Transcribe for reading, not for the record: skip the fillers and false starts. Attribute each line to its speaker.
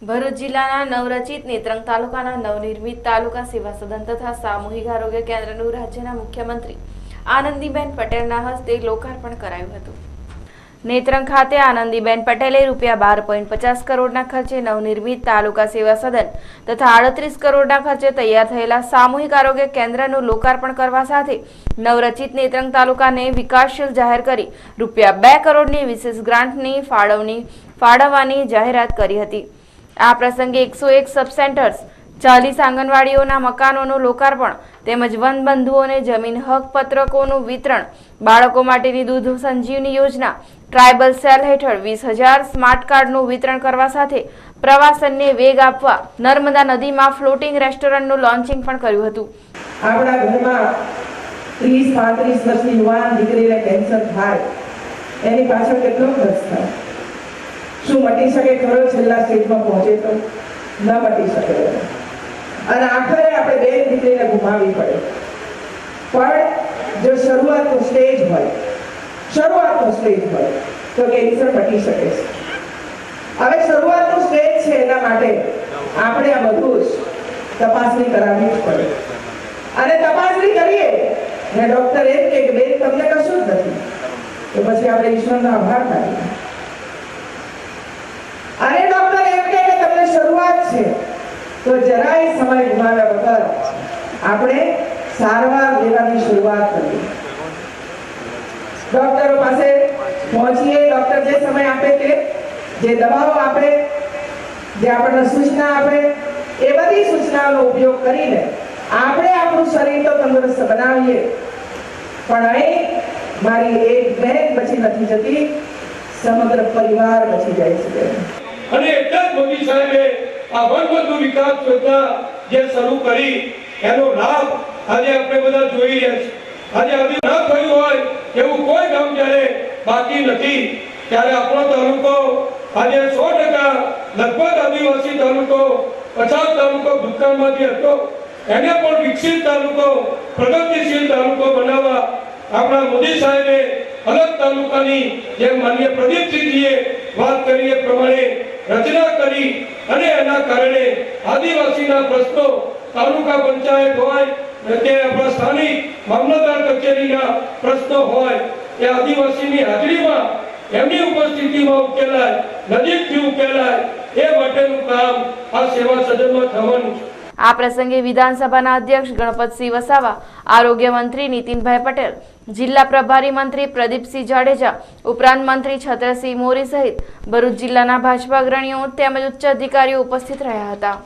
Speaker 1: ભરૂચ જિલ્લાના નવરચિત નેત્રંગ તાલુકાના નવનિર્મિત તાલુકા સેવા સદન તથા સામૂહિક આરોગ્ય કેન્દ્રનું રાજ્યના મુખ્યમંત્રી આનંદીબેન પટેલના હસ્તે લોકાર્પણ કરાયું હતું। નેત્રંગ ખાતે આનંદીબેન પટેલે ₹12.50 કરોડના ખર્ચે નવનિર્મિત તાલુકા સેવા સદન તથા 38 કરોડના ખર્ચે તૈયાર થયેલા સામૂહિક આરોગ્ય કેન્દ્રનું લોકાર્પણ કરવા સાથે નવરચિત નેત્રંગ તાલુકાને વિકાસશીલ જાહેર કરી ₹2 કરોડની વિશેષ ગ્રાન્ટની ફાળવવાની જાહેરાત કરી હતી। આ પ્રસંગે 101 સબ સેન્ટર્સ, 40 આંગણવાડીઓના મકાનોનું લોકાર્પણ તેમજ વનબંધુઓને જમીન હક પત્રકોનું વિતરણ, બાળકો માટેની દૂધ સંજીવની યોજના, ટ્રાયબલ સેલ હેઠળ 20,000 સ્માર્ટ કાર્ડનું વિતરણ કરવા સાથે પ્રવાસનને વેગ આપવા નર્મદા નદીમાં ફ્લોટિંગ રેસ્ટોરન્ટનું લોન્ચિંગ પણ કર્યું હતું।
Speaker 2: આપણા ઘરમાં 30-35 વર્ષની યુવાન દીકરીને કેન્સર થાય એની પાછળ કેટલો ખર્ચ થાય? શું મટી શકે ખરો? છેલ્લા સ્ટેજમાં પહોંચે તો ન મટી શકે અને આખરે આપણે બે દીકરીને ગુમાવવી પડે। પણ જો શરૂઆતનો સ્ટેજ હોય તો કેન્સર મટી શકે છે। હવે શરૂઆતનો સ્ટેજ છે એના માટે આપણે આ બધું જ તપાસણી કરાવવી જ પડે અને તપાસણી કરીએ ને ડોક્ટર એમ કે બેન તમને કશું જ નથી તો પછી આપણે ઈશ્વરનો આભાર માનીએ અને ડોક્ટર એમ કે તમને શરૂઆત છે તો જરાય સમય ગુમાવ્યા વગર આપણે સારવાર લેવાની શરૂઆત કરીએ। ડોક્ટરો પાસે પહોંચીએ, ડોક્ટર જે સમય આપે તે, જે દવાઓ આપે, જે આપણને સૂચના આપે, એ બધી સૂચનાઓનો ઉપયોગ કરીને આપણે આપણું શરીર તો તંદુરસ્ત બનાવીએ પણ અહીં મારી એક બહેન બચી નથી જતી, સમગ્ર પરિવાર બચી જાય છે।
Speaker 3: અને એટલા જ મોદી સાહેબે આ વનબંધુ વિકાસ યોજના જે શરૂ કરી એનો લાભ આજે આપણે બધા જોઈ રહ્યા છીએ। આજે આદિ ન થયું હોય એવું કોઈ ગામ જ્યારે બાકી નથી, ત્યારે આપણો તાલુકો આજે 100% લગભગ આદિવાસી તાલુકો 50 તાલુકો ભૂતકાળમાંથી હતો એને પણ વિકસિત તાલુકો, પ્રગતિશીલ તાલુકો બનાવવા આપણા મોદી સાહેબે અલગ તાલુકાની જે માનનીય પ્રદીપસિંહજીએ વાત કરી એ પ્રમાણે રચના કરી અને એના કારણે આદિવાસીના પ્રશ્નો તાલુકા પંચાયત હોય કે આપણા સ્થાનિક મામલતદાર કચેરીના પ્રશ્નો હોય એ આદિવાસીની હાજરીમાં એમની ઉપસ્થિતિમાં ઉકેલાય, નજીકથી ઉકેલાય એ માટેનું કામ આ સેવા સદનમાં થવાનું છે।
Speaker 1: આ પ્રસંગે વિધાનસભાના અધ્યક્ષ ગણપતસિંહ વસાવા, આરોગ્ય મંત્રી નીતિનભાઈ પટેલ, જિલ્લા પ્રભારી મંત્રી પ્રદીપસિંહ જાડેજા ઉપરાંત મંત્રી છત્રસિંહ મોરી સહિત ભરૂચ જિલ્લાના ભાજપા અગ્રણીઓ તેમજ ઉચ્ચ અધિકારીઓ ઉપસ્થિત રહ્યા હતા।